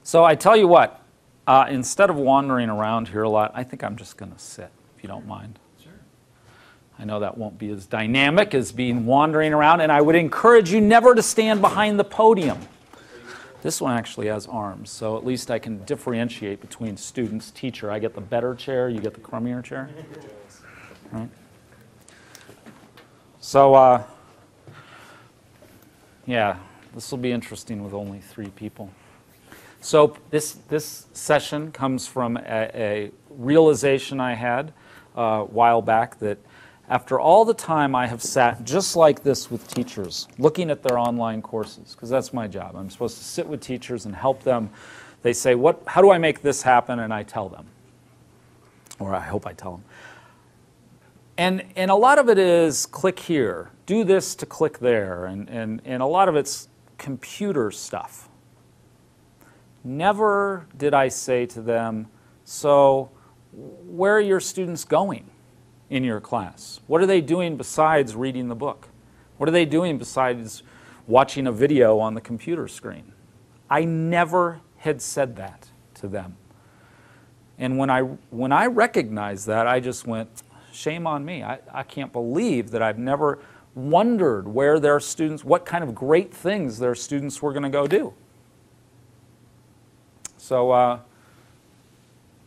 So I tell you what, instead of wandering around here a lot, I think I'm just going to sit, if you don't mind. Sure. I know that won't be as dynamic as being wandering around, and I would encourage you never to stand behind the podium. This one actually has arms, so at least I can differentiate between students, teacher. I get the better chair, you get the crummier chair. Right? So, yeah, this will be interesting with only 3 people. So this session comes from a realization I had a while back that after all the time I have sat just like this with teachers, looking at their online courses, because that's my job. I'm supposed to sit with teachers and help them. They say, how do I make this happen? And I tell them, or I hope I tell them. And a lot of it is click here, do this to click there, and a lot of it's computer stuff. Never did I say to them, so where are your students going in your class? What are they doing besides reading the book? What are they doing besides watching a video on the computer screen? I never had said that to them. And when I recognized that, I just went, shame on me. I can't believe that I've never wondered where their students, what kind of great things their students were going to go do. So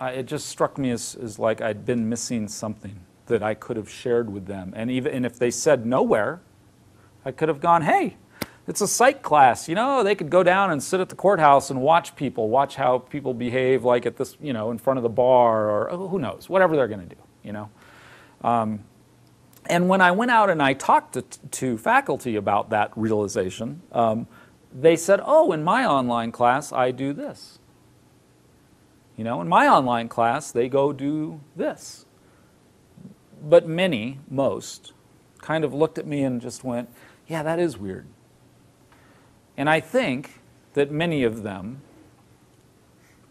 it just struck me as like I'd been missing something that I could have shared with them. And even if they said nowhere, I could have gone, hey, it's a psych class. You know, they could go down and sit at the courthouse and watch people, watch how people behave like at this, you know, in front of the bar, or who knows, whatever they're going to do, you know. And when I went out and I talked to faculty about that realization, they said, oh, in my online class, I do this. You know, in my online class, they go do this. But most, kind of looked at me and just went, yeah, that is weird. And I think that many of them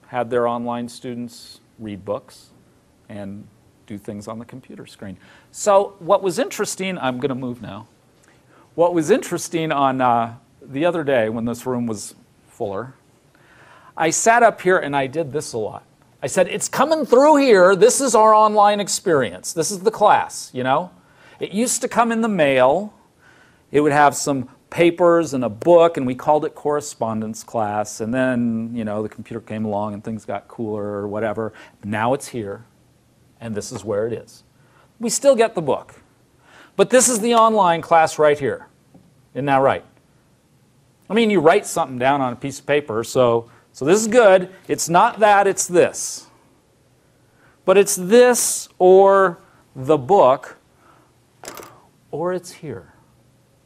had their online students read books and do things on the computer screen. So what was interesting, I'm going to move now. What was interesting on the other day when this room was fuller, I sat up here and I did this a lot. I said, it's coming through here. This is our online experience. This is the class, you know. It used to come in the mail. It would have some papers and a book, and we called it correspondence class. And then, you know, the computer came along and things got cooler or whatever. Now it's here, and this is where it is. We still get the book. But this is the online class right here. Isn't that right? I mean, you write something down on a piece of paper, so this is good. It's not that, it's this. But it's this or the book, or it's here,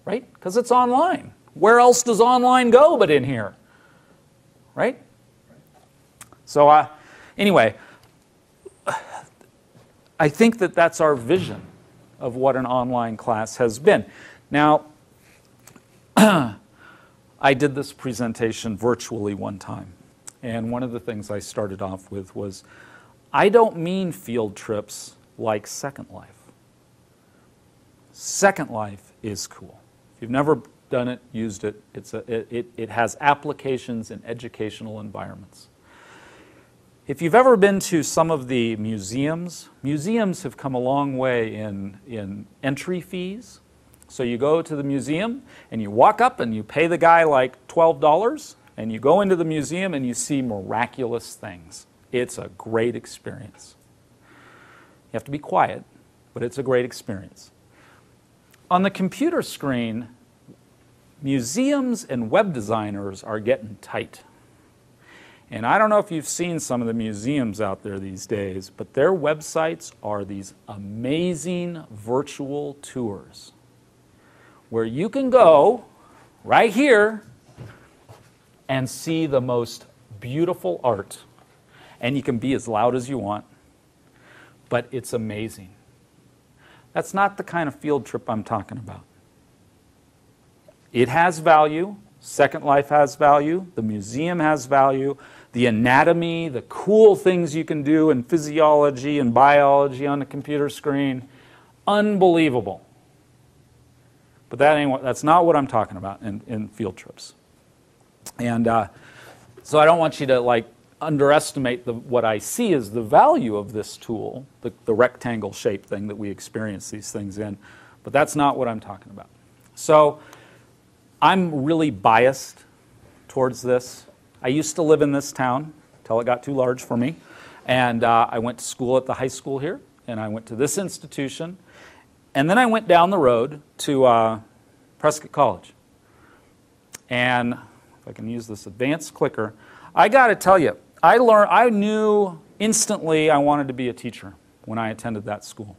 right? Because it's online. Where else does online go but in here, right? So anyway, I think that that's our vision of what an online class has been. Now, I did this presentation virtually one time. And one of the things I started off with was, I don't mean field trips like Second Life. Second Life is cool. If you've never done it, used it, it has applications in educational environments. If you've ever been to some of the museums, museums have come a long way in entry fees. So you go to the museum and you walk up and you pay the guy like $12 and you go into the museum and you see miraculous things. It's a great experience. You have to be quiet, but it's a great experience. On the computer screen, museums and web designers are getting tight. And I don't know if you've seen some of the museums out there these days, but their websites are these amazing virtual tours where you can go right here and see the most beautiful art. And you can be as loud as you want, but it's amazing. That's not the kind of field trip I'm talking about. It has value. Second Life has value. The museum has value. The anatomy, the cool things you can do in physiology and biology on the computer screen, unbelievable. But that's not what I'm talking about in field trips. And So I don't want you to like underestimate what I see as the value of this tool, the rectangle shape thing that we experience these things in, but that's not what I'm talking about. So I'm really biased towards this. I used to live in this town until it got too large for me, and I went to school at the high school here, and I went to this institution, and then I went down the road to Prescott College. And if I can use this advanced clicker, I got to tell you, I knew instantly I wanted to be a teacher when I attended that school.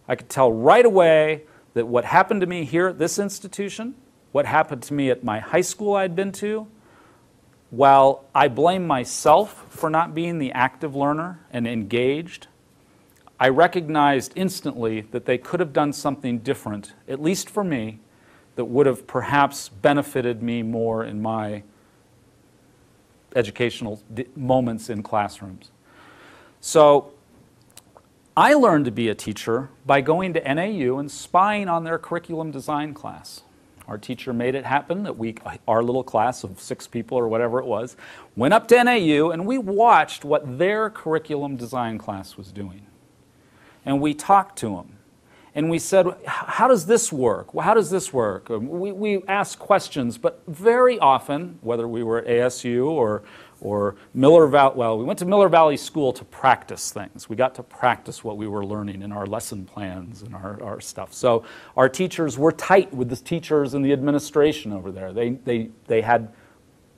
I could tell right away that what happened to me here at this institution, what happened to me at my high school I'd been to, while I blame myself for not being the active learner and engaged, I recognized instantly that they could have done something different, at least for me, that would have perhaps benefited me more in my educational moments in classrooms. So I learned to be a teacher by going to NAU and spying on their curriculum design class. Our teacher made it happen that our little class of 6 people or whatever it was, went up to NAU and we watched what their curriculum design class was doing. And we talked to them. And we said, how does this work? Well, how does this work? We asked questions, but very often, whether we were at ASU or Miller Valley, well, we went to Miller Valley School to practice things. We got to practice what we were learning in our lesson plans and our stuff. So our teachers were tight with the teachers and the administration over there. They had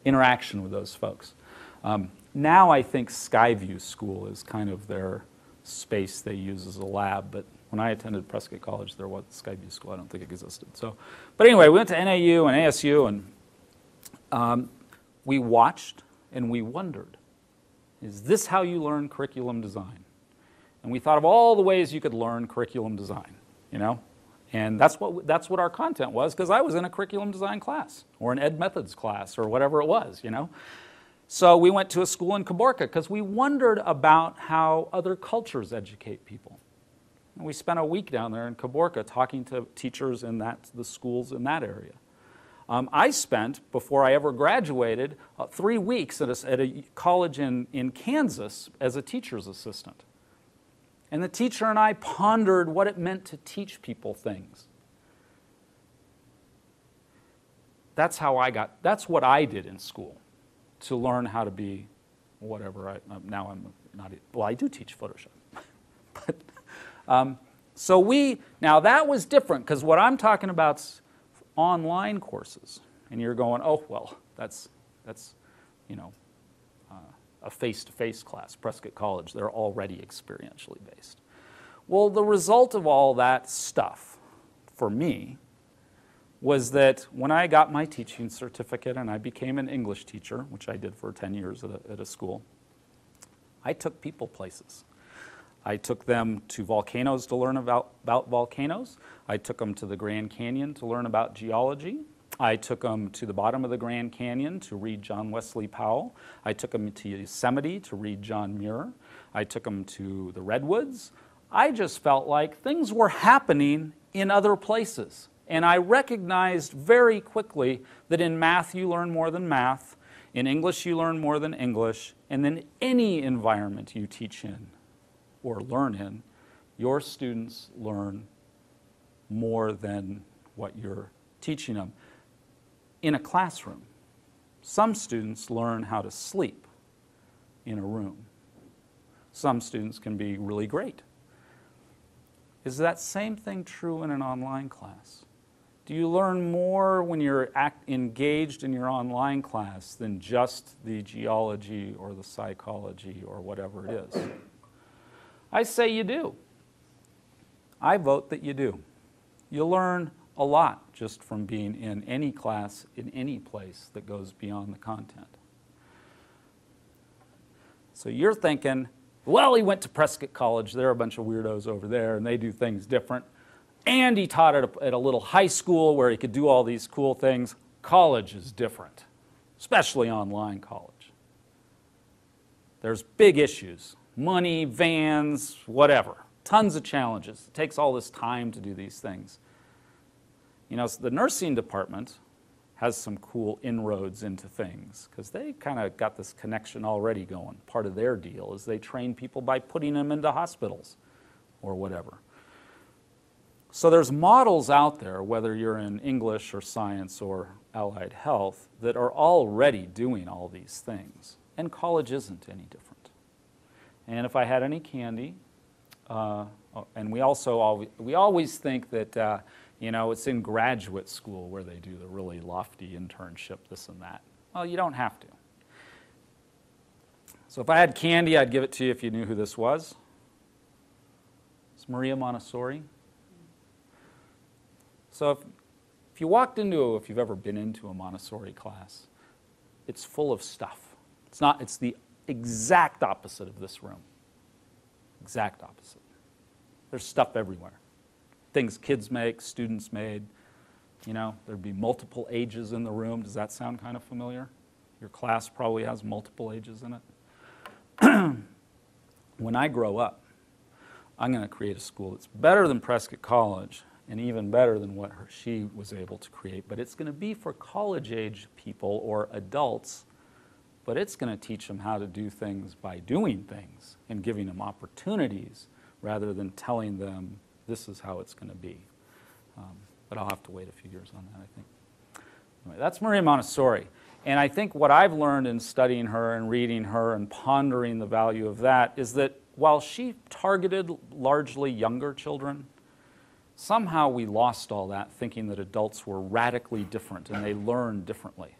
interaction with those folks. Now I think Skyview School is kind of their space they use as a lab, but when I attended Prescott College, there was Skyview School. I don't think it existed. So, but anyway, we went to NAU and ASU, and we watched and we wondered, is this how you learn curriculum design? And we thought of all the ways you could learn curriculum design, you know? And that's what our content was, because I was in a curriculum design class or an ed methods class or whatever it was, you know? So we went to a school in Caborca because we wondered about how other cultures educate people. And we spent a week down there in Caborca talking to teachers in the schools in that area. I spent, before I ever graduated, 3 weeks at a college in Kansas as a teacher's assistant. And the teacher and I pondered what it meant to teach people things. That's what I did in school, to learn how to be whatever. Now I'm not, well, I do teach Photoshop. But now that was different, because what I'm talking about's online courses, and you're going, oh well, that's you know, a face-to-face class. Prescott College, they're already experientially based. Well, the result of all that stuff for me was that when I got my teaching certificate and I became an English teacher, which I did for 10 years at a school, I took people places. I took them to volcanoes to learn about volcanoes. I took them to the Grand Canyon to learn about geology. I took them to the bottom of the Grand Canyon to read John Wesley Powell. I took them to Yosemite to read John Muir. I took them to the Redwoods. I just felt like things were happening in other places. And I recognized very quickly that in math you learn more than math, in English you learn more than English, and in any environment you teach in or learn in, your students learn more than what you're teaching them. In a classroom, some students learn how to sleep in a room. Some students can be really great. Is that same thing true in an online class? Do you learn more when you're engaged in your online class than just the geology or the psychology or whatever it is? I say you do. I vote that you do. You learn a lot just from being in any class, in any place that goes beyond the content. So you're thinking, well, he went to Prescott College, there are a bunch of weirdos over there, and they do things different. And he taught at a little high school where he could do all these cool things. College is different, especially online college. There's big issues. Money, vans, whatever. Tons of challenges. It takes all this time to do these things. You know, so the nursing department has some cool inroads into things because they kind of got this connection already going. Part of their deal is they train people by putting them into hospitals or whatever. So there's models out there, whether you're in English or science or allied health, that are already doing all these things. And college isn't any different. And if I had any candy, and we always think that it's in graduate school where they do the really lofty internship, this and that. Well, you don't have to. So if I had candy, I'd give it to you if you knew who this was. It's Maria Montessori. So if you walked into, if you've ever been into a Montessori class, it's full of stuff. It's the exact opposite of this room. Exact opposite. There's stuff everywhere. Things kids make, students made. There'd be multiple ages in the room. Does that sound kind of familiar? Your class probably has multiple ages in it. When I grow up, I'm going to create a school that's better than Prescott College and even better than what she was able to create. But it's going to be for college-age people or adults, but it's going to teach them how to do things by doing things and giving them opportunities rather than telling them this is how it's going to be. But I'll have to wait a few years on that, I think. Anyway, that's Maria Montessori. And I think what I've learned in studying her and reading her and pondering the value of that is that while she targeted largely younger children, somehow we lost all that thinking that adults were radically different and they learned differently.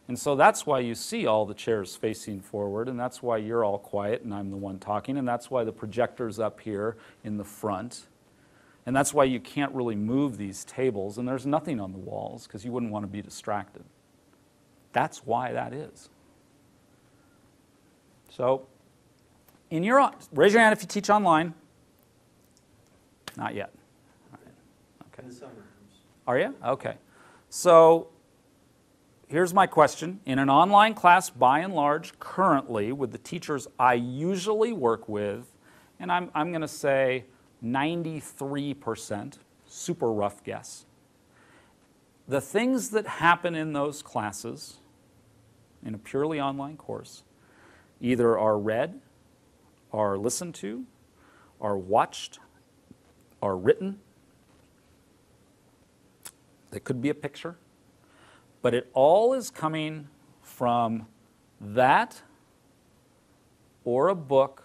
And so that's why you see all the chairs facing forward, and that's why you're all quiet and I'm the one talking, and that's why the projector's up here in the front. And that's why you can't really move these tables, and there's nothing on the walls because you wouldn't want to be distracted. That's why that is. So, raise your hand if you teach online. Not yet. All right. Okay. In the summer. Are you? Okay. So, here's my question. In an online class, by and large, currently, with the teachers I usually work with, and I'm going to say 93%, super rough guess, the things that happen in those classes, in a purely online course, either are read, are listened to, are watched, are written. There could be a picture. But it all is coming from that or a book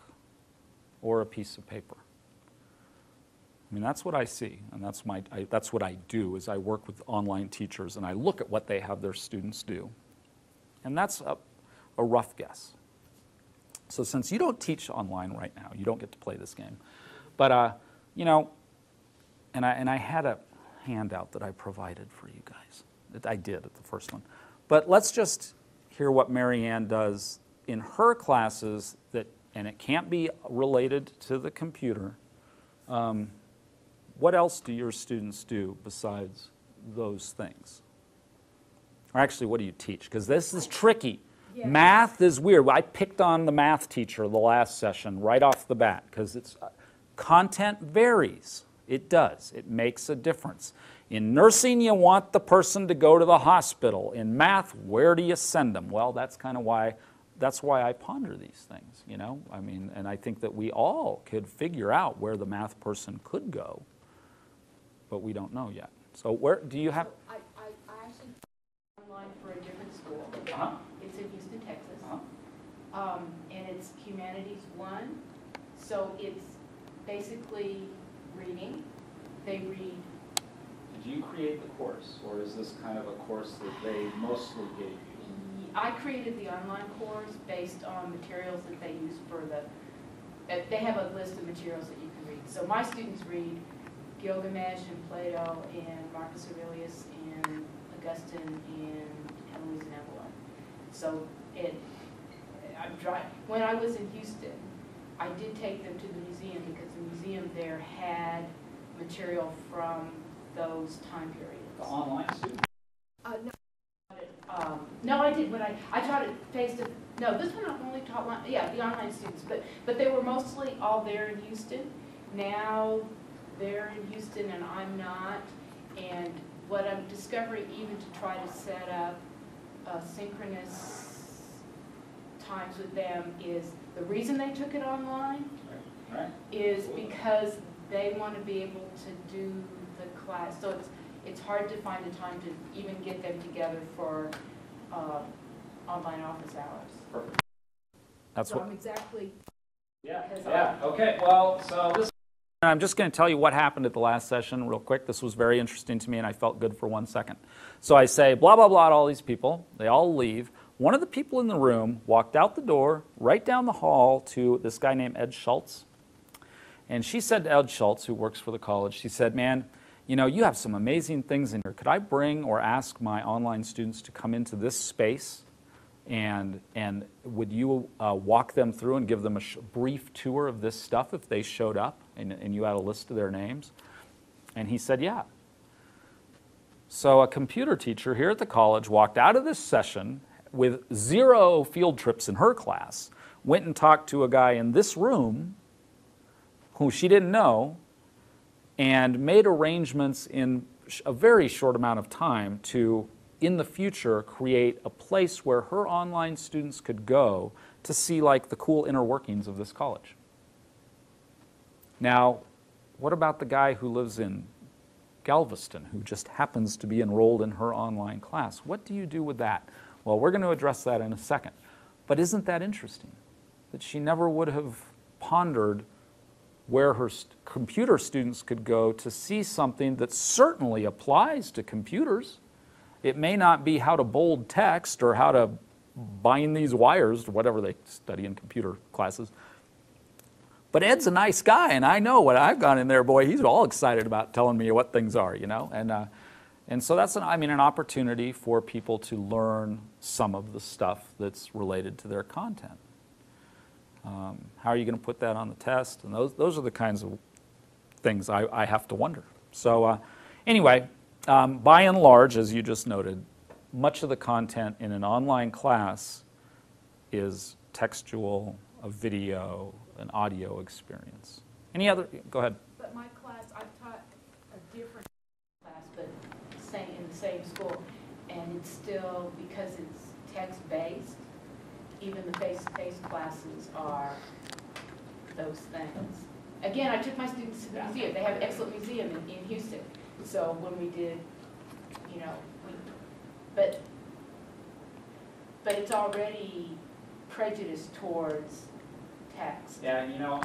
or a piece of paper. I mean, that's what I see, and that's what I do, is I work with online teachers, and I look at what they have their students do. And that's a rough guess. So since you don't teach online right now, you don't get to play this game. But, and I had a handout that I provided for you guys. I did at the first one. But let's just hear what Mary Ann does in her classes, and it can't be related to the computer. What else do your students do besides those things? Or actually, what do you teach? Because this is tricky. Yeah. Math is weird. I picked on the math teacher the last session right off the bat because content varies. It does. It makes a difference. In nursing, you want the person to go to the hospital. In math, where do you send them? Well, that's kind of why I ponder these things, I mean, and I think that we all could figure out where the math person could go, but we don't know yet. So where do you have? I actually online for a different school. Uh-huh. It's in Houston, Texas. Uh-huh. And it's Humanities 1. So it's basically reading. They read. Did you create the course, or is this kind of a course that they mostly gave you? I created the online course based on materials that they use for they have a list of materials that you can read. So my students read Gilgamesh and Plato and Marcus Aurelius and Augustine and Heloise and Evelyn. So when I was in Houston, I did take them to the museum because the museum there had material from those time periods. The online student? No, I did. When I taught it no, this one I only taught the online students, but they were mostly all there in Houston. Now they're in Houston and I'm not, and what I'm discovering, even to try to set up synchronous times with them, is the reason they took it online is because they want to be able to do the class. So it's hard to find the time to even get them together for online office hours. Perfect. That's so what. I'm exactly. Yeah. Okay. Well, so this. I'm just going to tell you what happened at the last session real quick. This was very interesting to me, and I felt good for 1 second. So I say, blah, blah, blah to all these people. They all leave. One of the people in the room walked out the door, right down the hall to this guy named Ed Schultz. And she said to Ed Schultz, who works for the college, she said, man, you know, you have some amazing things in here. Could I bring or ask my online students to come into this space? And would you walk them through and give them a brief tour of this stuff if they showed up and you had a list of their names? And he said, yeah. So a computer teacher here at the college walked out of this session with 0 field trips in her class, went and talked to a guy in this room who she didn't know, and made arrangements in a very short amount of time to, in the future, create a place where her online students could go to see like the cool inner workings of this college. Now, what about the guy who lives in Galveston, who just happens to be enrolled in her online class? What do you do with that? Well, we're going to address that in a second. But isn't that interesting? That she never would have pondered where her computer students could go to see something that certainly applies to computers. It may not be how to bold text or how to bind these wires or whatever they study in computer classes. But Ed's a nice guy, and I know when I've gone in there, boy, he's all excited about telling me what things are, you know. And so that's an opportunity for people to learn some of the stuff that's related to their content. How are you going to put that on the test? And those are the kinds of things I have to wonder. So anyway, by and large, as you just noted, much of the content in an online class is textual, a video, an audio experience. Any other? Go ahead. But my class, I've taught a different class, but in the same school, and it's still, because it's text-based, even the face-to-face classes are those things. Again, I took my students to the museum. They have an excellent museum in Houston. So when we did, you know, but it's already prejudiced towards text. Yeah, you know,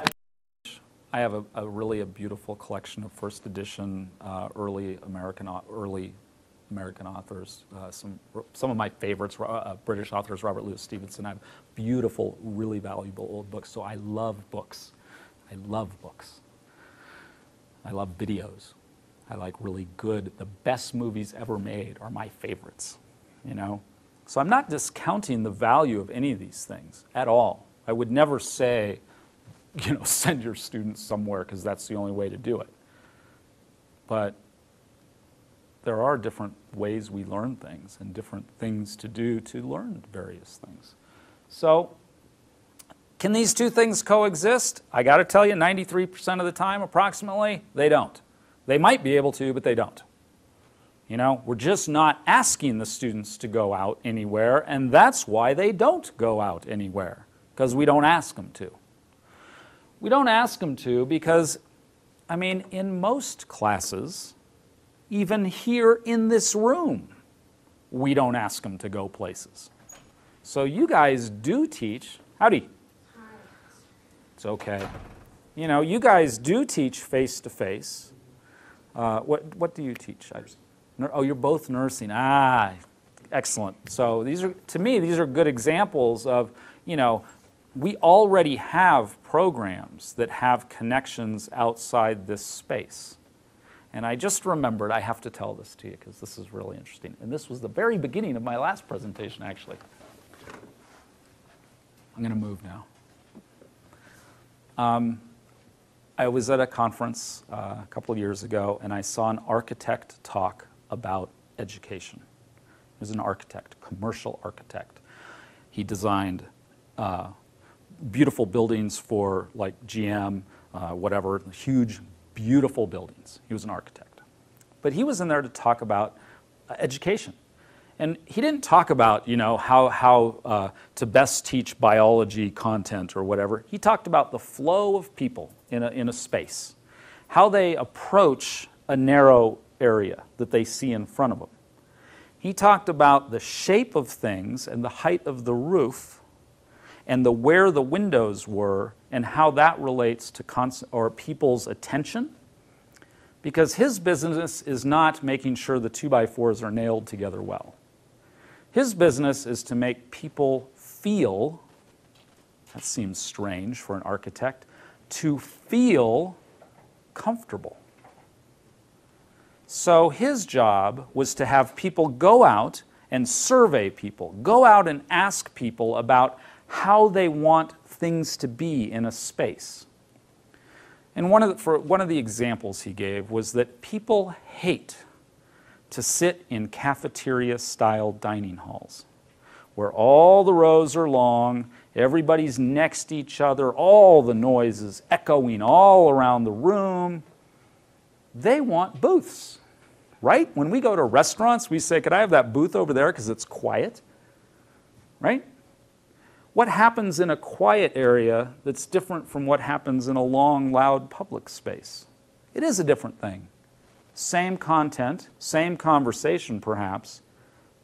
I have a really beautiful collection of first edition early American authors. Some of my favorites, British authors, Robert Louis Stevenson. I have beautiful, really valuable old books. So I love books. I love books. I love videos. I like really good, the best movies ever made are my favorites, you know? So I'm not discounting the value of any of these things at all. I would never say, you know, send your students somewhere because that's the only way to do it. But there are different ways we learn things and different things to do to learn various things. So can these two things coexist? I got to tell you, 93% of the time, approximately, they don't. They might be able to, but they don't. You know, we're just not asking the students to go out anywhere, and that's why they don't go out anywhere, because we don't ask them to. We don't ask them to because, I mean, in most classes, even here in this room, we don't ask them to go places. So you guys do teach. Howdy. Hi. It's okay. You know, you guys do teach face-to-face. What do you teach? Oh, you're both nursing. Ah, excellent. So these are, to me, these are good examples of, you know, we already have programs that have connections outside this space. And I just remembered, I have to tell this to you because this is really interesting. And this was the very beginning of my last presentation, actually. I'm going to move now. I was at a conference a couple of years ago, and I saw an architect talk about education. He was an architect, commercial architect. He designed beautiful buildings for like GM, whatever, huge, beautiful buildings. He was an architect. but he was in there to talk about education. And he didn't talk about, how to best teach biology content or whatever. He talked about the flow of people in a space, how they approach a narrow area that they see in front of them. He talked about the shape of things and the height of the roof and where the windows were and how that relates to people's attention. Because his business is not making sure the 2x4s are nailed together well. His business is to make people feel, that seems strange for an architect, to feel comfortable. So his job was to have people go out and survey people, go out and ask people about how they want things to be in a space. And one of the examples he gave was that people hate to sit in cafeteria-style dining halls, where all the rows are long, everybody's next to each other, all the noise is echoing all around the room. They want booths, right? When we go to restaurants, we say, could I have that booth over there because it's quiet, right? What happens in a quiet area that's different from what happens in a long, loud public space? It is a different thing. Same content, same conversation perhaps,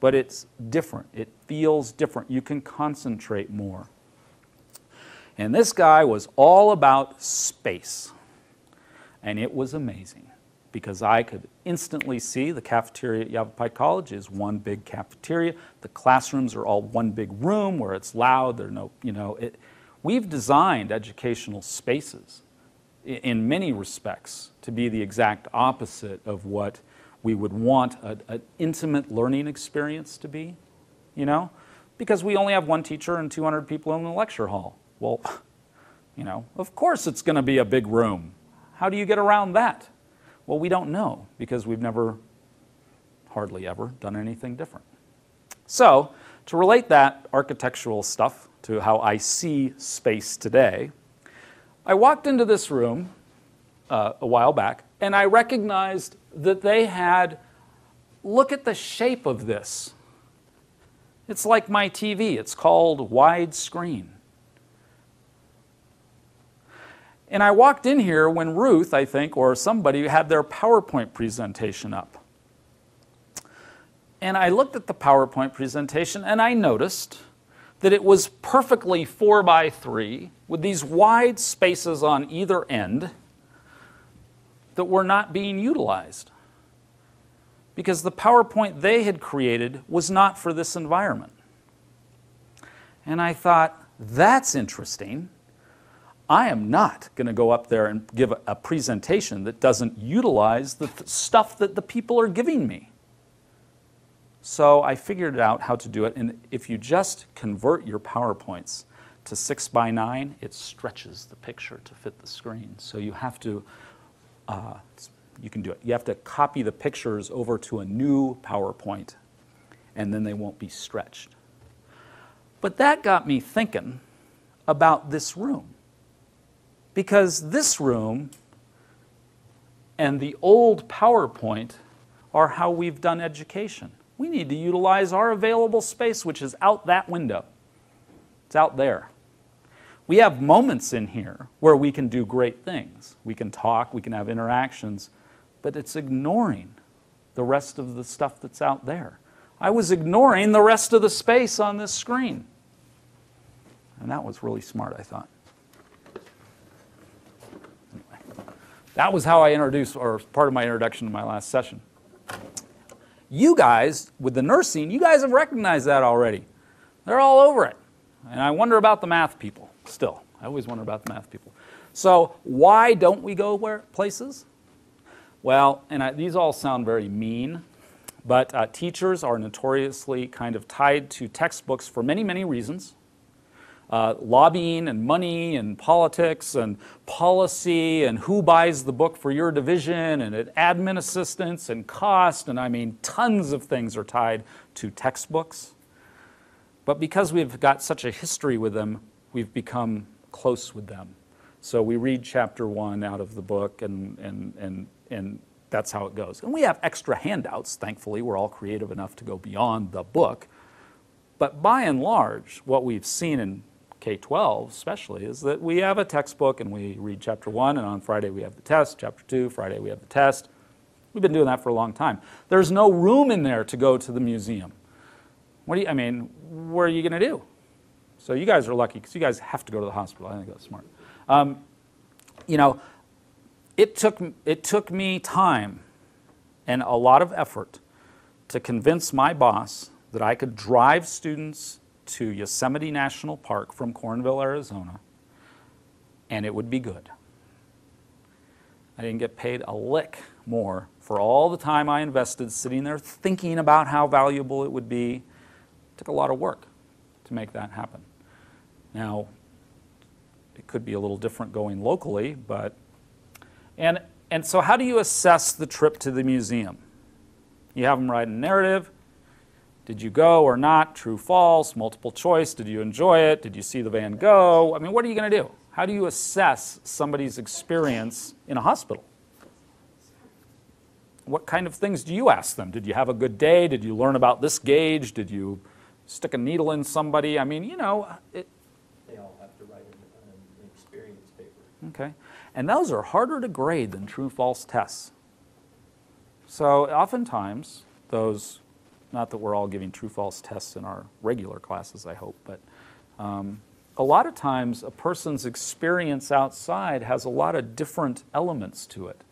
but it's different. It feels different. You can concentrate more. And this guy was all about space. And it was amazing because I could instantly see the cafeteria at Yavapai College is one big cafeteria. The classrooms are all one big room where it's loud. There are no, we've designed educational spaces in many respects to be the exact opposite of what we would want an intimate learning experience to be, because we only have one teacher and 200 people in the lecture hall. Well, of course it's going to be a big room. How do you get around that? Well, we don't know because we've never, hardly ever, done anything different. So, to relate that architectural stuff to how I see space today, I walked into this room a while back, and I recognized that they had, look at the shape of this. It's like my TV. It's called widescreen. And I walked in here when Ruth, I think, or somebody had their PowerPoint presentation up. And I looked at the PowerPoint presentation, and I noticed that it was perfectly 4x3 with these wide spaces on either end that were not being utilized because the PowerPoint they had created was not for this environment. And I thought, that's interesting. I am not going to go up there and give a presentation that doesn't utilize the stuff that the people are giving me. So I figured out how to do it, and if you just convert your PowerPoints to 6x9, it stretches the picture to fit the screen. So you have to, you can do it. You have to copy the pictures over to a new PowerPoint, and then they won't be stretched. But that got me thinking about this room. Because this room and the old PowerPoint are how we've done education. We need to utilize our available space, which is out that window. It's out there. We have moments in here where we can do great things. We can talk, we can have interactions, but it's ignoring the rest of the stuff that's out there. I was ignoring the rest of the space on this screen. And that was really smart, I thought. Anyway, that was how I introduced, or part of my introduction to my last session. You guys, with the nursing, you guys have recognized that already. They're all over it. And I wonder about the math people, still. I always wonder about the math people. So why don't we go places? Well, and these all sound very mean, but teachers are notoriously kind of tied to textbooks for many, many reasons. Lobbying and money and politics and policy and who buys the book for your division and admin assistants and cost, and I mean tons of things are tied to textbooks. But because we've got such a history with them, we've become close with them. So we read chapter 1 out of the book and that's how it goes. And we have extra handouts. Thankfully, we're all creative enough to go beyond the book. But by and large, what we've seen in K-12 especially is that we have a textbook and we read chapter 1, and on Friday we have the test, chapter 2, Friday we have the test. We've been doing that for a long time. There's no room in there to go to the museum. What are you going to do? So you guys are lucky because you guys have to go to the hospital. I think that's smart. It took me time and a lot of effort to convince my boss that I could drive students to Yosemite National Park from Cornville, Arizona, and it would be good. I didn't get paid a lick more for all the time I invested sitting there thinking about how valuable it would be. It took a lot of work to make that happen. Now, it could be a little different going locally, but and so how do you assess the trip to the museum? You have them write a narrative. Did you go or not? True, false, multiple choice. Did you enjoy it? Did you see the Van Gogh? I mean, what are you going to do? How do you assess somebody's experience in a hospital? What kind of things do you ask them? Did you have a good day? Did you learn about this gauge? Did you stick a needle in somebody? I mean, They all have to write an experience paper. Okay. And those are harder to grade than true-false tests. So oftentimes, those, not that we're all giving true-false tests in our regular classes, I hope, but a lot of times a person's experience outside has a lot of different elements to it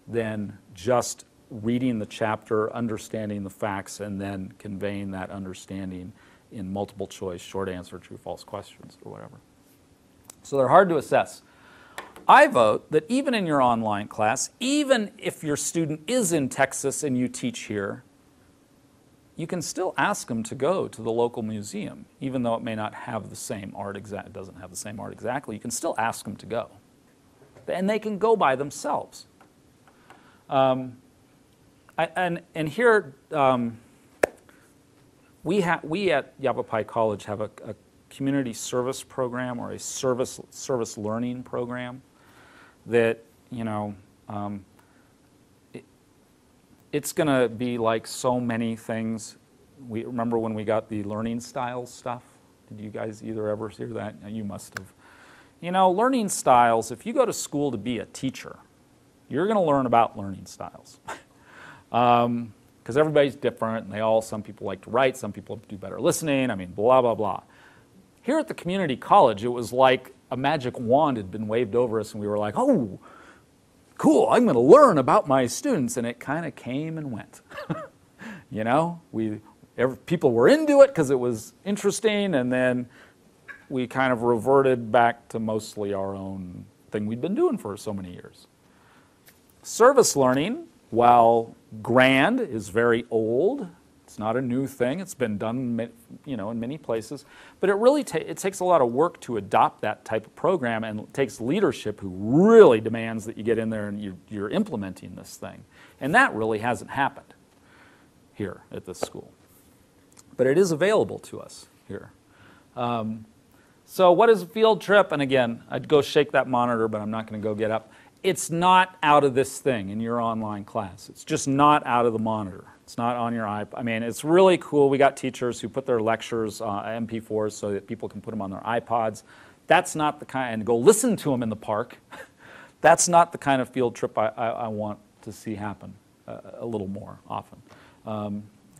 than just reading the chapter, understanding the facts, and then conveying that understanding in multiple choice, short answer, true-false questions, or whatever. So they're hard to assess. I vote that even in your online class, even if your student is in Texas and you teach here, you can still ask them to go to the local museum, even though it may not have the same art it doesn't have the same art exactly. You can still ask them to go. And they can go by themselves. And here, we at Yavapai College have a community service program or a service learning program that, it's going to be like so many things. We remember when we got the learning styles stuff. Did you guys either ever hear that? You must have. Learning styles, if you go to school to be a teacher, you're going to learn about learning styles. Because everybody's different, and some people like to write, some people do better listening, blah, blah, blah. Here at the community college, it was like a magic wand had been waved over us, and we were like, oh, cool, I'm going to learn about my students, and it kind of came and went. People were into it because it was interesting, and then we kind of reverted back to mostly our own thing we'd been doing for so many years. Service learning, while grand, is very old. It's not a new thing. It's been done, in many places. But it really it takes a lot of work to adopt that type of program, and it takes leadership who really demands that you get in there and you're implementing this thing. And that really hasn't happened here at this school. But it is available to us here. So what is a field trip? And again, I'd go shake that monitor, but I'm not going to go get up. It's not out of this thing in your online class. It's just not out of the monitor. It's not on your iPod. It's really cool. We got teachers who put their lectures on MP4s so that people can put them on their iPods. That's not the kind, and go listen to them in the park. That's not the kind of field trip I want to see happen a little more often.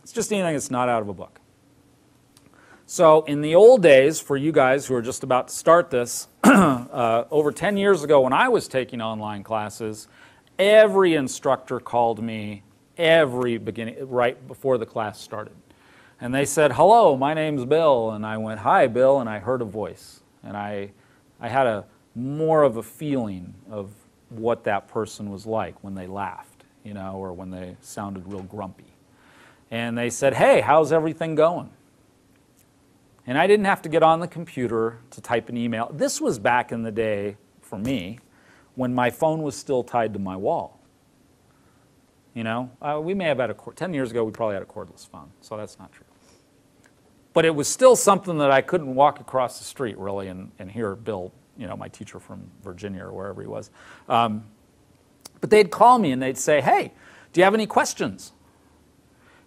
It's just anything that's not out of a book. So in the old days, for you guys who are just about to start this, over 10 years ago when I was taking online classes, every instructor called me right before the class started. And they said, hello, my name's Bill. And I went, hi, Bill, and I heard a voice. And I had more of a feeling of what that person was like when they laughed, or when they sounded real grumpy. And they said, hey, how's everything going? And I didn't have to get on the computer to type an email. This was back in the day, for me, when my phone was still tied to my wall. We may have had 10 years ago, we probably had a cordless phone, so that's not true. But it was still something that I couldn't walk across the street, really, and hear Bill, my teacher from Virginia or wherever he was, But they'd call me and they'd say, hey, do you have any questions?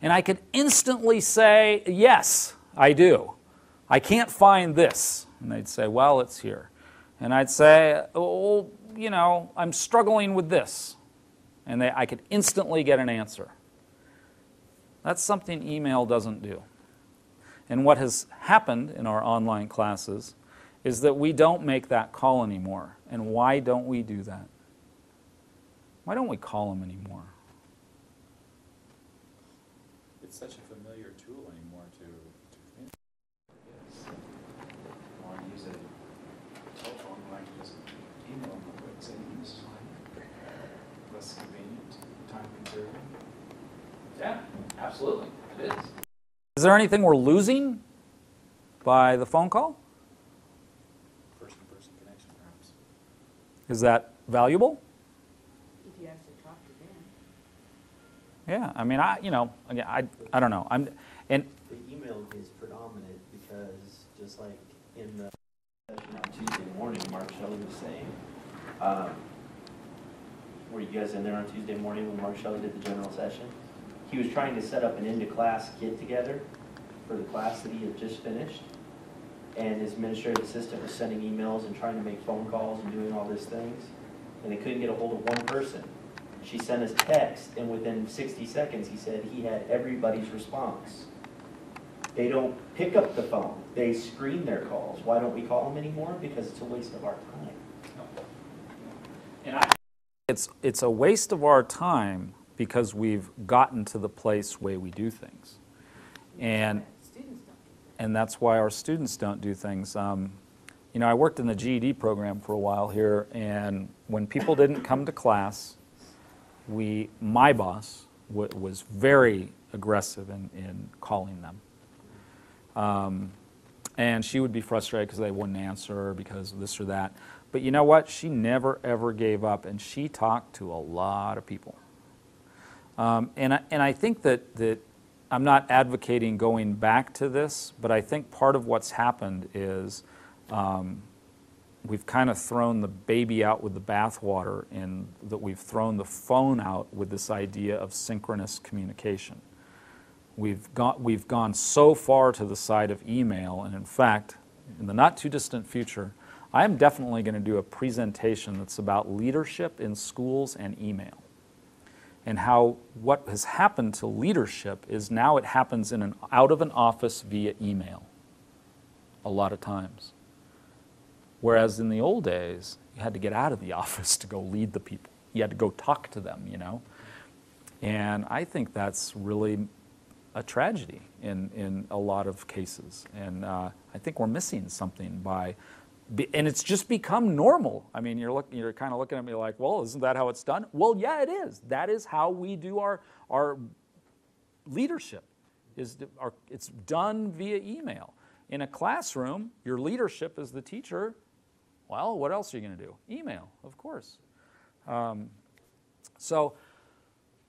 And I could instantly say, yes, I do. I can't find this. And they'd say, well, it's here. And I'd say, oh, you know, I'm struggling with this. And I could instantly get an answer. That's something email doesn't do. And what has happened in our online classes is that we don't make that call anymore. And why don't we do that? Why don't we call them anymore? It's such a familiar tool anymore to communicate. Yes. I want to use a telephone when I can just email them real quick, say, this is fine. Less convenient, time conserving. Yeah, absolutely. It is. Is there anything we're losing by the phone call? Person-to-person connection, perhaps. Is that valuable? If you actually talk to them. Yeah, I mean, I don't know. The email is predominant because just like in the session on Tuesday morning, Mark Shelley was saying, were you guys in there on Tuesday morning when Mark Shelley did the general session? He was trying to set up an end-of-class get-together for the class that he had just finished. And his administrative assistant was sending emails and trying to make phone calls and doing all these things. And they couldn't get a hold of one person. She sent us text, and within 60 seconds, he said he had everybody's response. They don't pick up the phone. They screen their calls. Why don't we call them anymore? Because it's a waste of our time. And it's a waste of our time because we've gotten to the place where we do things. And that's why our students don't do things. You know, I worked in the GED program for a while here, and when people didn't come to class, my boss was very aggressive in calling them. And she would be frustrated because they wouldn't answer because of this or that. But you know what? She never, ever gave up, and she talked to a lot of people. And I think that I'm not advocating going back to this, but I think part of what's happened is we've kind of thrown the baby out with the bathwater in that we've thrown the phone out with this idea of synchronous communication. We've gone so far to the side of email, and in fact, in the not too distant future, I am definitely going to do a presentation that's about leadership in schools and email. And how what has happened to leadership is now it happens out of an office via email a lot of times. Whereas in the old days, you had to get out of the office to go lead the people. You had to go talk to them, you know. And I think that's really a tragedy in a lot of cases. And I think we're missing something and it's just become normal. I mean, you're kind of looking at me like, well, isn't that how it's done? Well, yeah, it is. That is how we do our leadership. It's done via email. In a classroom, your leadership as the teacher, well, what else are you going to do? Email, of course. So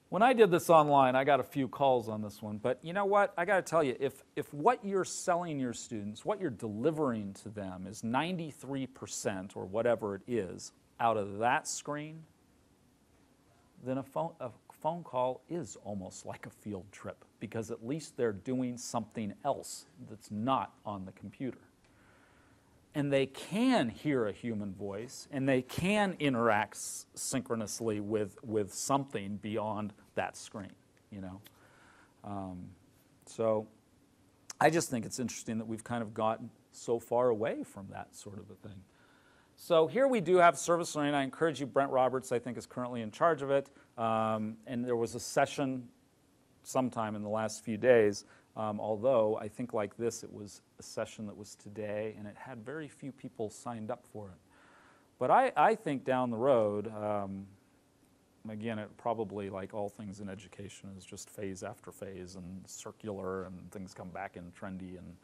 when I did this online, I got a few calls on this one. But you know what? I got to tell you, if what you're selling your students, what you're delivering to them is 93% or whatever it is out of that screen, then a phone call is almost like a field trip because at least they're doing something else that's not on the computer. And they can hear a human voice, and they can interact synchronously with something beyond that screen, you know. So I just think it's interesting that we've kind of gotten so far away from that sort of a thing. So here we do have service learning. I encourage you, Brent Roberts, I think, is currently in charge of it. And there was a session sometime in the last few days, although I think like this, it was a session that was today, and it had very few people signed up for it. But I think down the road, again, it probably, like all things in education, is just phase after phase and circular, and things come back in trendy. And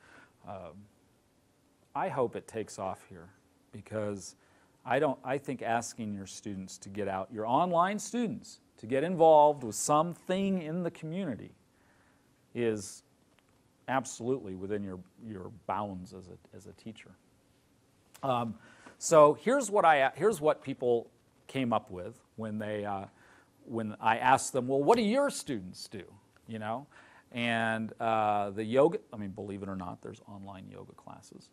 I hope it takes off here, because I think asking your students to get out, your online students, to get involved with something in the community is absolutely within your bounds as a teacher. So here's what people came up with when when I asked them, well, what do your students do? You know, and the yoga. I mean, believe it or not, there's online yoga classes.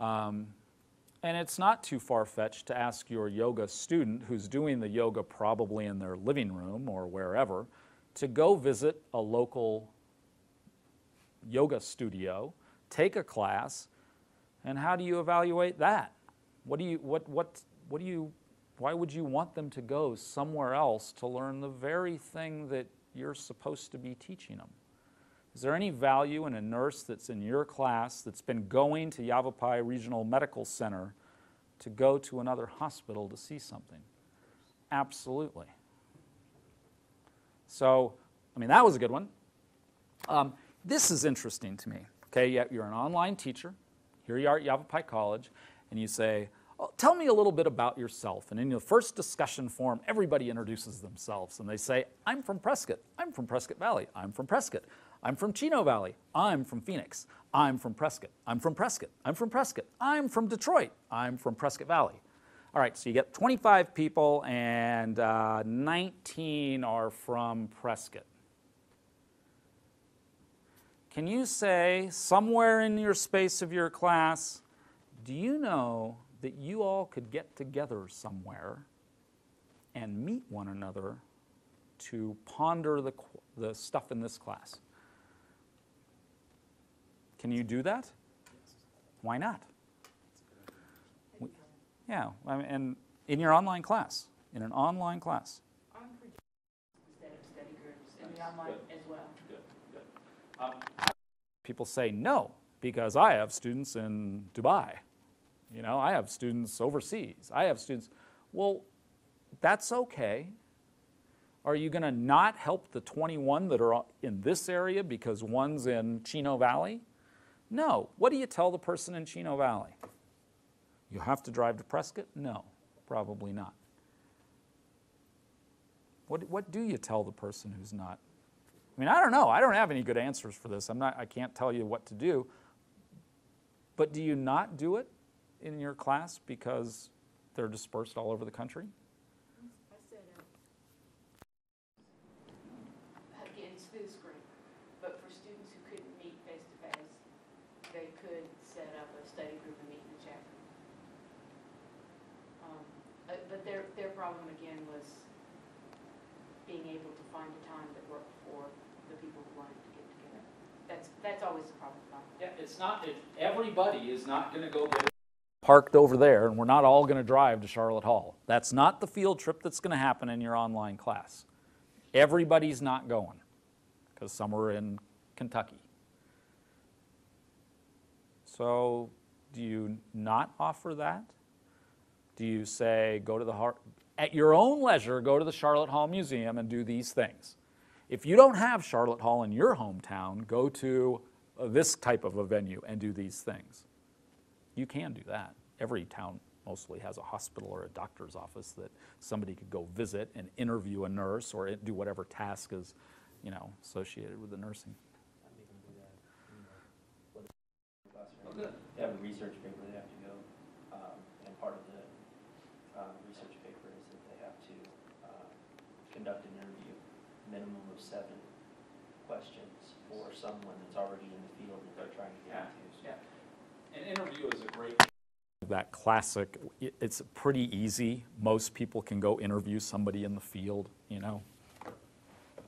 And it's not too far-fetched to ask your yoga student who's doing the yoga probably in their living room or wherever to go visit a local yoga studio, take a class, and how do you evaluate that? Why would you want them to go somewhere else to learn the very thing that you're supposed to be teaching them? Is there any value in a nurse that's in your class that's been going to Yavapai Regional Medical Center to go to another hospital to see something? Absolutely. So, I mean, that was a good one. This is interesting to me. Okay, you're an online teacher. Here you are at Yavapai College, and you say, oh, tell me a little bit about yourself. And in your first discussion form, everybody introduces themselves, and they say, I'm from Prescott. I'm from Prescott Valley. I'm from Prescott. I'm from Chino Valley. I'm from Phoenix. I'm from Prescott. I'm from Prescott. I'm from Prescott. I'm from Detroit. I'm from Prescott Valley. All right, so you get 25 people, and 19 are from Prescott. Can you say somewhere in your space of your class, do you know that you all could get together somewhere and meet one another to ponder the stuff in this class? Can you do that? Why not? Yeah, I mean, and in your online class, in an online class. I'm for instead of study groups in the online as well. People say no, because I have students in Dubai. You know, I have students overseas. I have students. Well, that's okay. Are you going to not help the 21 that are in this area because one's in Chino Valley? No. What do you tell the person in Chino Valley? You have to drive to Prescott? No, probably not. What do you tell the person who's not? I mean, I don't know. I don't have any good answers for this. I can't tell you what to do. But do you not do it in your class because they're dispersed all over the country? I said again, it's through the screen. But for students who couldn't meet face-to-face, they could set up a study group and meet in the chapter. But their problem, again, was being able to find a time that worked for the people who wanted to get together. That's always the problem. Yeah, it's not. Everybody is not going to go get parked over there, and we're not all going to drive to Charlotte Hall. That's not the field trip that's going to happen in your online class. Everybody's not going because some are in Kentucky. So do you not offer that? Do you say, go to at your own leisure, go to the Charlotte Hall Museum and do these things? If you don't have Charlotte Hall in your hometown, go to this type of a venue and do these things. You can do that. Every town mostly has a hospital or a doctor's office that somebody could go visit and interview a nurse or do whatever task is, associated with the nursing. They have a research paper they have to go, and part of the research paper is that they have to conduct an interview, minimum of 7 questions for someone that's already in the field that they're trying to get into. Yeah. An interview is a great. That classic, it's pretty easy. Most people can go interview somebody in the field,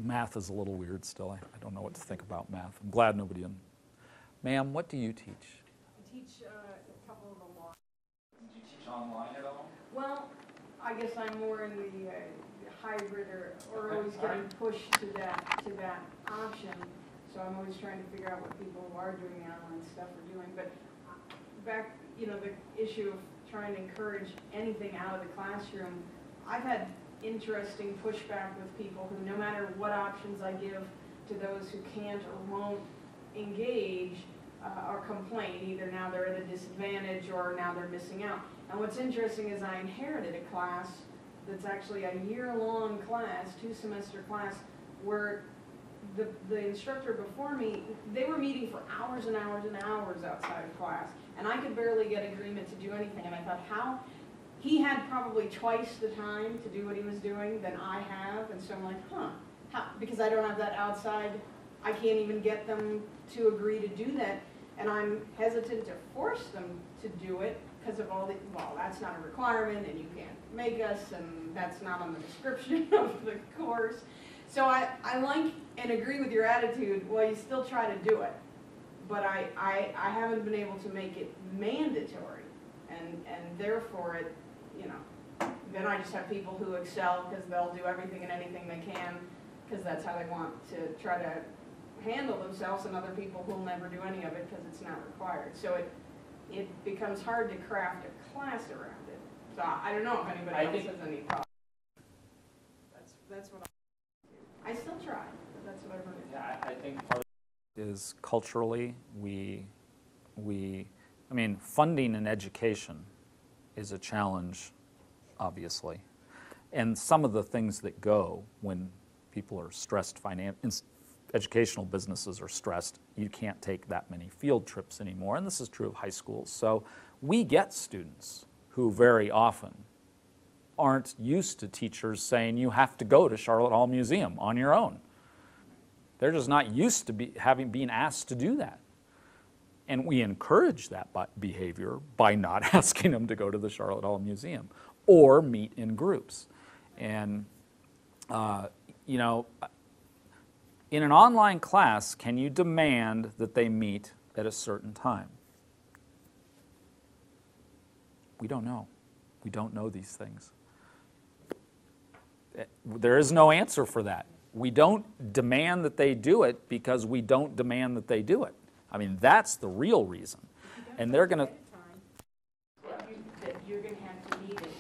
Math is a little weird still. I don't know what to think about math. I'm glad nobody in. Ma'am, what do you teach? I teach a couple of the law. Do you teach online at all? Well, I guess I'm more in the hybrid or always getting pushed to that option. So I'm always trying to figure out what people who are doing the online stuff are doing. But back, the issue of trying to encourage anything out of the classroom, I've had interesting pushback with people who, no matter what options I give to those who can't or won't engage or complain, either now they're at a disadvantage or now they're missing out. And what's interesting is I inherited a class that's actually a year-long class, 2-semester class, where the instructor before me, they were meeting for hours and hours and hours outside of class, and I could barely get agreement to do anything. And I thought, he had probably twice the time to do what he was doing than I have, and so I'm like, because I don't have that outside, I can't even get them to agree to do that, and I'm hesitant to force them to do it because of all the, well, that's not a requirement, and you can't make us, and that's not on the description of the course. So I like and agree with your attitude, well, you still try to do it, but I haven't been able to make it mandatory, and therefore it, you know, then I just have people who excel because they'll do everything and anything they can because that's how they want to try to handle themselves, and other people who'll never do any of it because it's not required. So it becomes hard to craft a class around it. So I don't know if anybody else has any thoughts. That's what I still try, but that's what I've heard. Yeah, I think part of it is culturally, I mean, funding in education is a challenge, obviously. And some of the things that go when people are stressed, educational businesses are stressed, you can't take that many field trips anymore, and this is true of high schools. So we get students who very often aren't used to teachers saying you have to go to Charlotte Hall Museum on your own. They're just not used to being asked to do that. And we encourage that behavior by not asking them to go to the Charlotte Hall Museum or meet in groups. And, you know, in an online class, can you demand that they meet at a certain time? We don't know. We don't know these things. There is no answer for that. We don't demand that they do it because we don't demand that they do it. I mean, that's the real reason. And they're going to... That you're going to have to meet it.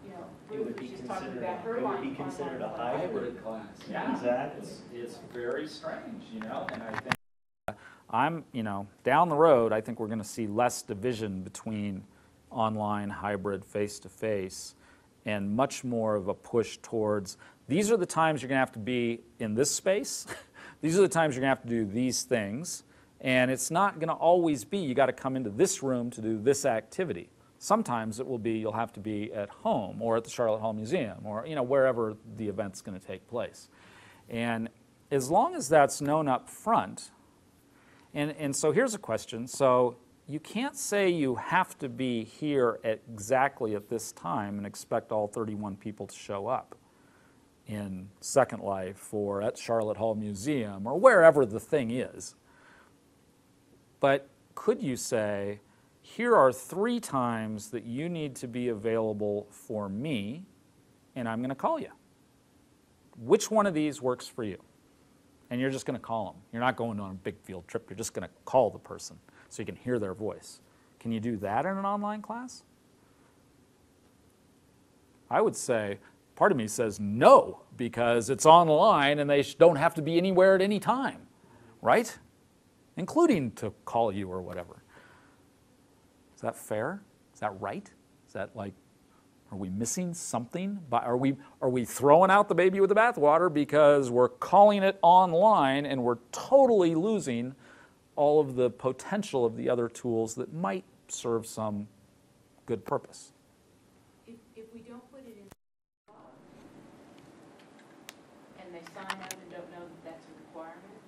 You know, It would be she's talking considered, about her it would line be considered a online hybrid class. Yeah, Exactly. it's very strange, you know, and I think you know, down the road, I think we're going to see less division between online, hybrid, face-to-face, and much more of a push towards, these are the times you're going to have to be in this space, these are the times you're going to have to do these things, and it's not going to always be, you got to come into this room to do this activity. Sometimes it will be, you'll have to be at home, or at the Charlotte Hall Museum, or, you know, wherever the event's going to take place. And as long as that's known up front, and so here's a question. So you can't say you have to be here exactly at this time and expect all 31 people to show up in Second Life or at Charlotte Hall Museum or wherever the thing is. But could you say, here are 3 times that you need to be available for me, and I'm going to call you. Which one of these works for you? And you're just going to call them. You're not going on a big field trip. You're just going to call the person so you can hear their voice. Can you do that in an online class? I would say, part of me says no, because it's online and they don't have to be anywhere at any time, right? Including to call you or whatever. Is that fair? Is that right? Is that like, are we missing something? Are we throwing out the baby with the bathwater because we're calling it online and we're totally losing all of the potential of the other tools that might serve some good purpose? If we don't put it in and they sign up and don't know that that's a requirement,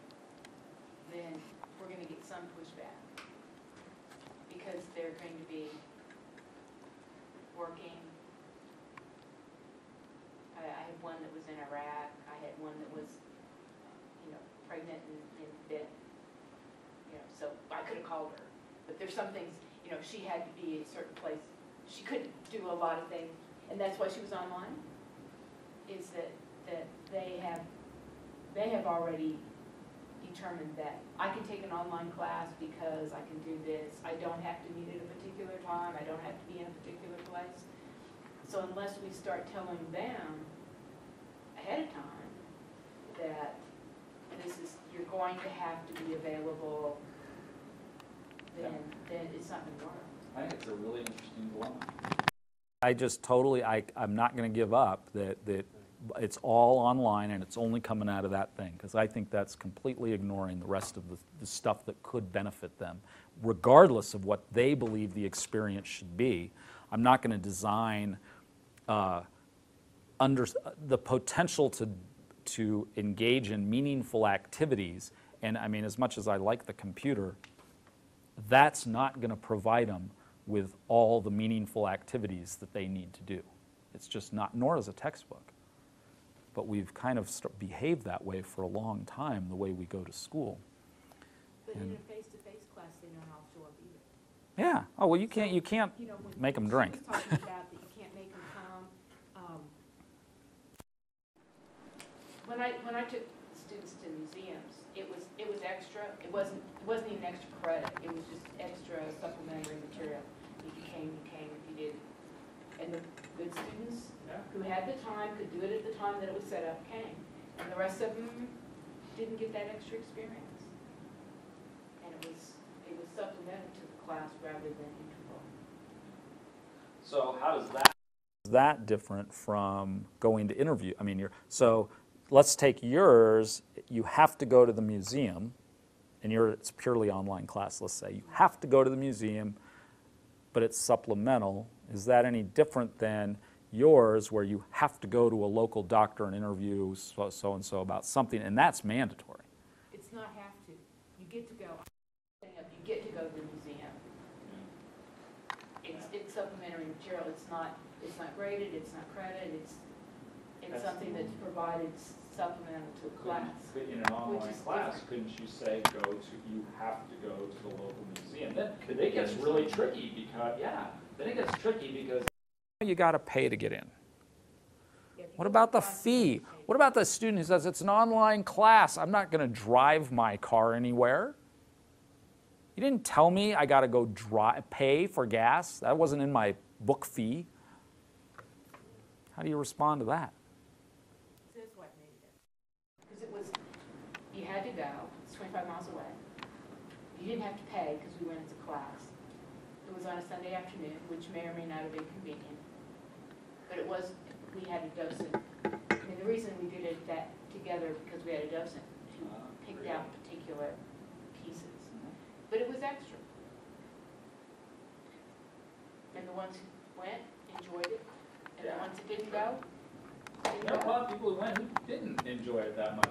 then we're going to get some pushback because they're going to be working. I had one that was in Iraq. I had one that was, you know, pregnant and bit. You know, so I could have called her. But there's some things, you know, she had to be in a certain place. She couldn't do a lot of things, and that's why she was online. Is that they have already determined that I can take an online class because I can do this. I don't have to meet at a particular time. I don't have to be in a particular place. So unless we start telling them ahead of time that you're going to have to be available, then it's not going to work. I think it's a really interesting dilemma. I just totally, I'm not going to give up that it's all online and it's only coming out of that thing, because I think that's completely ignoring the rest of the stuff that could benefit them. Regardless of what they believe the experience should be, I'm not going to design under the potential to engage in meaningful activities. And I mean, as much as I like the computer, that's not going to provide them with all the meaningful activities that they need to do. It's just not, nor is a textbook. But we've kind of behaved that way for a long time, the way we go to school. But And in a face-to-face class, they don't all show up either. yeah. Oh, well, you can't You know, when make them she drink. was talking about that you can't make them come. When I took students to museums, it was extra. It wasn't even extra credit. It was just extra supplementary material. If you came, you came. If you didn't, and the good students who had the time could do it at the time that it was set up came, and the rest of them didn't get that extra experience. And it was supplemental to the class rather than integral. So how does that different from going to interview? I mean, so let's take yours. You have to go to the museum, and it's purely online class. Let's say you have to go to the museum, but it's supplemental. Is that any different than yours, where you have to go to a local doctor and interview so and so about something, and that's mandatory? It's not have to. You get to go. You get to go to the museum. It's supplementary material. It's not graded. It's not credit. It's something that's provided supplemental to the class. In an online class, couldn't you say you have to go to the local museum? Then it gets really tricky because you got to pay to get in. What about the fee? What about the student who says it's an online class? I'm not going to drive my car anywhere. You didn't tell me I got to go pay for gas. That wasn't in my book fee. How do you respond to that? This is what made it. Because you had to go. It's 25 miles away. You didn't have to pay because we went into class. It was on a Sunday afternoon, which may or may not have been convenient. But we had a docent. I mean, the reason we did it together because we had a docent who picked out particular pieces. But it was extra. And the ones who went enjoyed it. And the ones that didn't go, There are a lot of people who went who didn't enjoy it that much.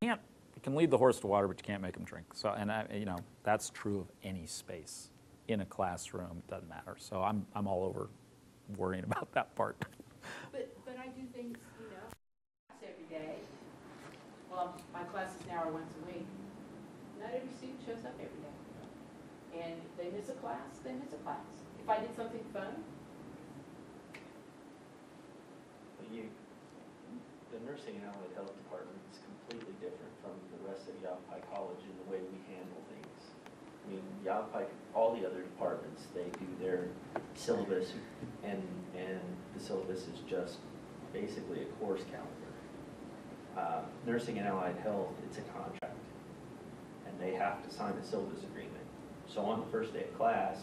You can lead the horse to water, but you can't make them drink. So, and that's true of any space. In a classroom, it doesn't matter. So I'm all over worrying about that part. But I do things, class every day. Well, my classes now are once a week. Not every student shows up every day. And if they miss a class, they miss a class. If I did something fun. The nursing and allied health department is completely different from the rest of Yavapai College in the way we handle things. I mean, Yavapai, all the other departments, they do their syllabus, and the syllabus is just basically a course calendar. Nursing and allied health, it's a contract, and they have to sign a syllabus agreement. So on the first day of class,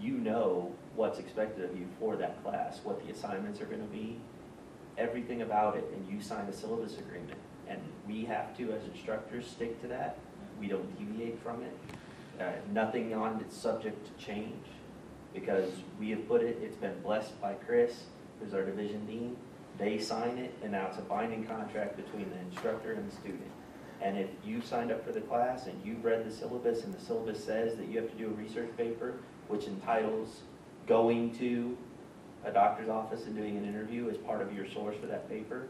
you know what's expected of you for that class, what the assignments are going to be, everything about it, and you sign a syllabus agreement. And we have to, as instructors, stick to that. We don't deviate from it. Nothing on it's subject to change, because we have put it, it's been blessed by Chris, who's our division dean. They sign it, and now it's a binding contract between the instructor and the student. And if you signed up for the class and you've read the syllabus, and the syllabus says that you have to do a research paper, which entitles going to a doctor's office and doing an interview as part of your source for that paper,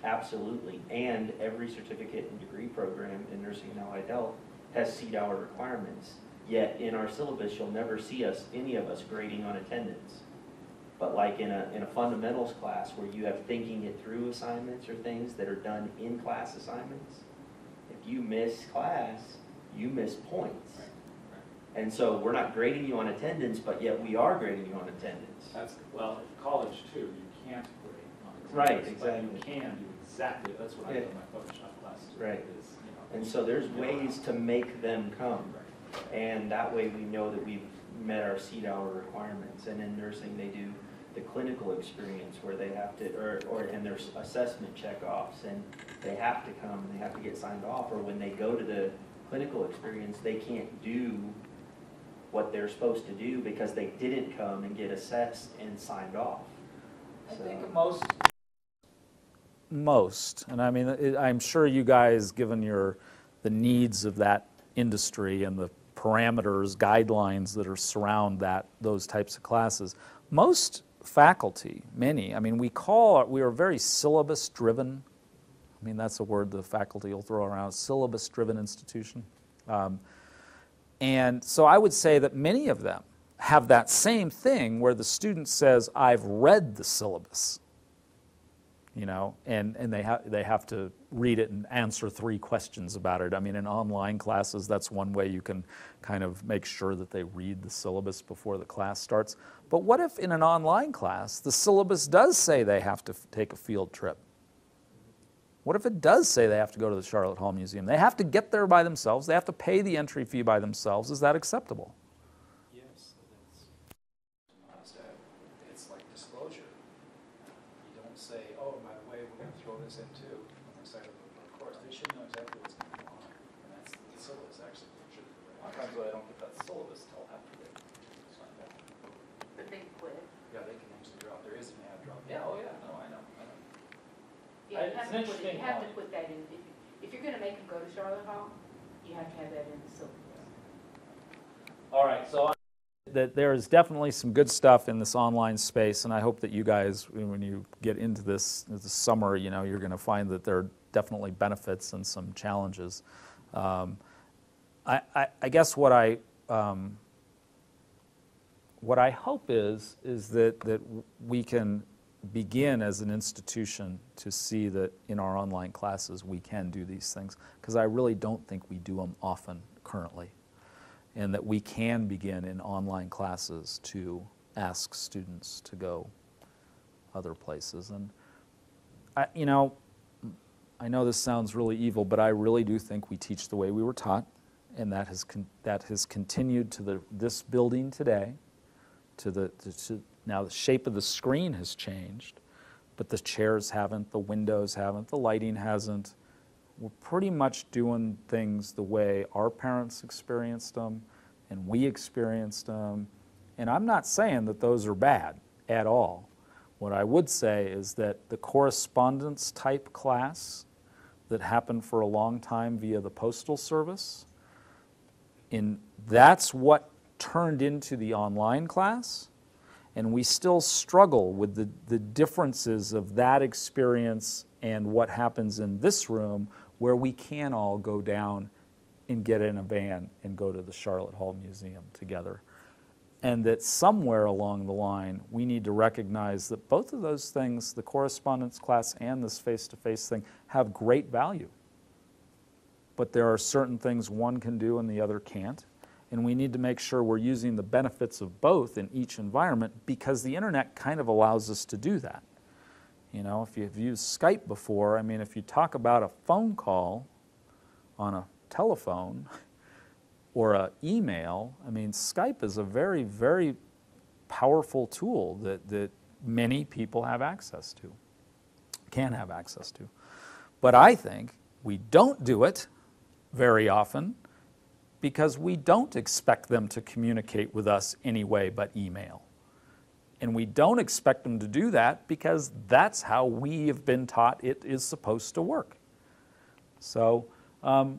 absolutely. And every certificate and degree program in nursing and allied health has seat hour requirements. Yet in our syllabus, you'll never see any of us grading on attendance. But like in a fundamentals class where you have thinking it through assignments or things that are done in class assignments, if you miss class, you miss points. And so we're not grading you on attendance, but yet we are grading you on attendance. Well, at college too, you can't grade on Right, attendance, exactly. but you can do exactly, that's what I do in my Photoshop classes. Right. Is, And so there's ways to make them come. And that way we know that we've met our seat hour requirements. And in nursing, they do the clinical experience where they have to, and there's assessment checkoffs, and they have to come and they have to get signed off. Or when they go to the clinical experience, they can't do what they're supposed to do because they didn't come and get assessed and signed off. I think most, and I mean, I'm sure you guys, given the needs of that industry and the parameters, guidelines that are surround those types of classes, most faculty, many, I mean, we are very syllabus driven. I mean, that's a word the faculty will throw around, syllabus driven institution. And so I would say that many of them have that same thing where the student says, I've read the syllabus, you know, and they have to read it and answer 3 questions about it. I mean, in online classes, that's one way you can kind of make sure that they read the syllabus before the class starts. But what if in an online class, the syllabus does say they have to take a field trip? What if it does say they have to go to the Charlotte Hall Museum? They have to get there by themselves. They have to pay the entry fee by themselves. Is that acceptable? Yes, it's like disclosure. You don't say, oh, by the way, we're going to throw this in too on the side of the course. They should know exactly what's going on. And that's the syllabus actually. Should be right. Sometimes I don't get that syllabus till after they sign up. But they quit. Yeah, they can actually drop. There is an ad drop. Yeah, oh yeah, no, I know. Yeah, It's an interesting you have to point. put that in. If you're going to make them go to Charlotte Hall, you have to have that in the syllabus. All right, so that there is definitely some good stuff in this online space, and I hope that you guys, when you get into this summer, you know, you're going to find that there are definitely benefits and some challenges. I guess what I hope is that we can begin as an institution to see that in our online classes we can do these things, because I really don't think we do them often currently, and that we can begin in online classes to ask students to go other places. And I know this sounds really evil, but I really do think we teach the way we were taught, and that has continued to this building today, now the shape of the screen has changed, but the chairs haven't, the windows haven't, the lighting hasn't. We're pretty much doing things the way our parents experienced them and we experienced them. And I'm not saying that those are bad at all. What I would say is that the correspondence type class that happened for a long time via the Postal Service, that's what turned into the online class. And we still struggle with the differences of that experience and what happens in this room, where we can all go down and get in a van and go to the Charlotte Hall Museum together. And that somewhere along the line, we need to recognize that both of those things, the correspondence class and this face-to-face thing, have great value. But there are certain things one can do and the other can't. And we need to make sure we're using the benefits of both in each environment, because the internet kind of allows us to do that. You know, if you've used Skype before, I mean, if you talk about a phone call on a telephone or an email, I mean, Skype is a very, very powerful tool that many people have access to, can have access to. But I think we don't do it very often, because we don't expect them to communicate with us any way but email. And we don't expect them to do that because that's how we have been taught it is supposed to work. So I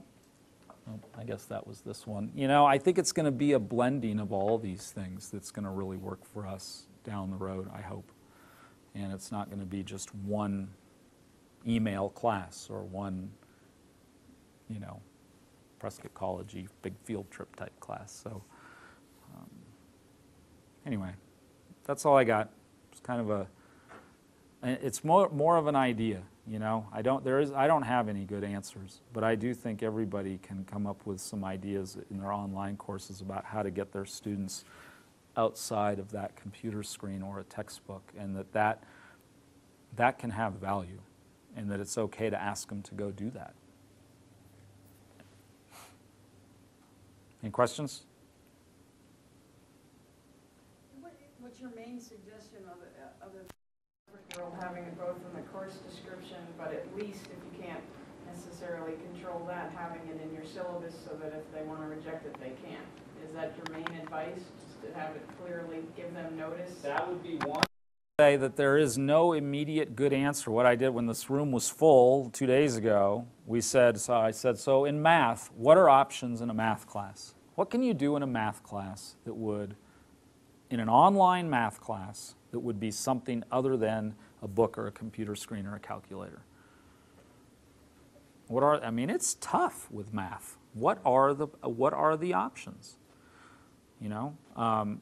guess that was this one. You know, I think it's going to be a blending of all these things that's going to really work for us down the road, I hope. And it's not going to be just one email class or one, you know, Prescott College-y big field trip type class. So anyway, that's all I got. It's kind of it's more of an idea, you know. I don't have any good answers, but I do think everybody can come up with some ideas in their online courses about how to get their students outside of that computer screen or a textbook, and that can have value, and that it's okay to ask them to go do that. Any questions? What's your main suggestion of superhero having it both in the course description, but at least if you can't necessarily control that, having it in your syllabus so that if they want to reject it, they can? Is that your main advice, just to have it clearly, give them notice? That would be one. Say that there is no immediate good answer. What I did when this room was full 2 days ago, I said, so in math, what are options in a math class? What can you do in a math class that would, in an online math class, that would be something other than a book or a computer screen or a calculator? I mean, it's tough with math. What are the options? You know,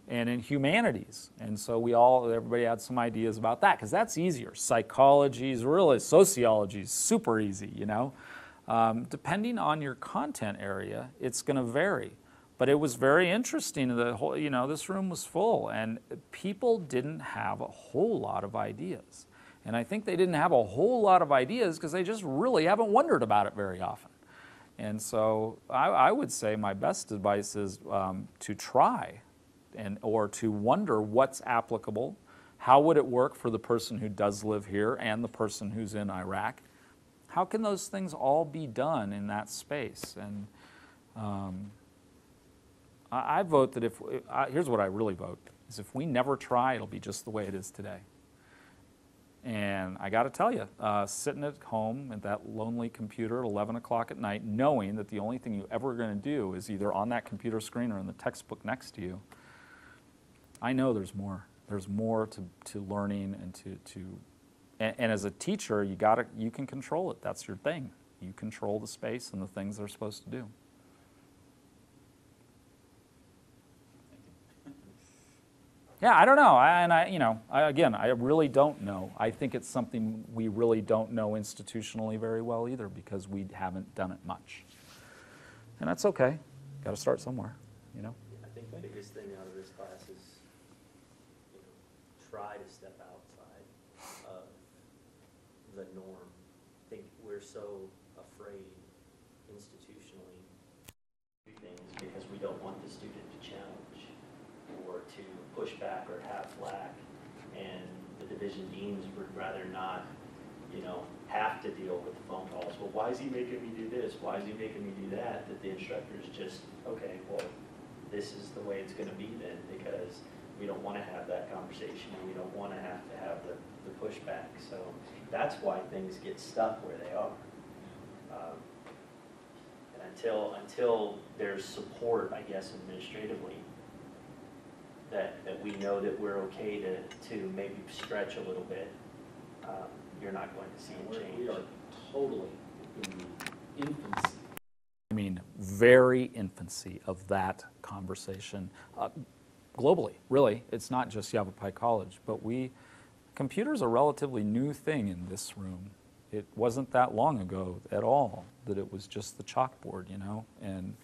and in humanities, and so everybody had some ideas about that because that's easier. Psychology is really, sociology is super easy. You know, depending on your content area, it's going to vary. But it was very interesting. This room was full, and people didn't have a whole lot of ideas. And I think they didn't have a whole lot of ideas because they just really haven't wondered about it very often. And so I would say my best advice is to try or to wonder what's applicable. How would it work for the person who does live here and the person who's in Iraq? How can those things all be done in that space? And I vote that here's what I really vote, is if we never try, it'll be just the way it is today. And I got to tell you, sitting at home at that lonely computer at 11 o'clock at night, knowing that the only thing you're ever going to do is either on that computer screen or in the textbook next to you, I know there's more. There's more to learning and as a teacher, you can control it. That's your thing. You control the space and the things they're supposed to do. Yeah, I don't know, I really don't know. I think it's something we really don't know institutionally very well either because we haven't done it much. And that's okay. Got to start somewhere, you know? I think the biggest thing out of this class is, try to step outside of the norm. I think we're so afraid institutionally to do things because we don't want the student to challenge or to push back or have flack, and the division deans would rather not, have to deal with phone calls. Well, why is he making me do this? Why is he making me do that? That the instructors just, okay, well, this is the way it's going to be then, because we don't want to have that conversation and we don't want to have the pushback. So that's why things get stuck where they are. And until there's support, I guess, administratively, that we know that we're okay to maybe stretch a little bit, you're not going to see a change. We are totally in the infancy. I mean, very infancy of that conversation. Globally, really, it's not just Yavapai College, but computers are a relatively new thing in this room. It wasn't that long ago at all that it was just the chalkboard, and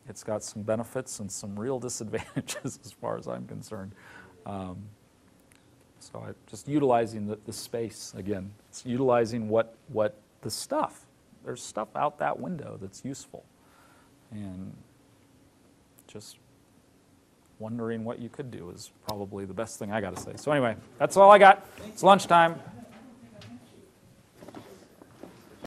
it's got some benefits and some real disadvantages as far as I'm concerned. So just utilizing the space again. It's utilizing what the stuff. There's stuff out that window that's useful, and just wondering what you could do is probably the best thing I got to say. So anyway, that's all I got. It's lunchtime.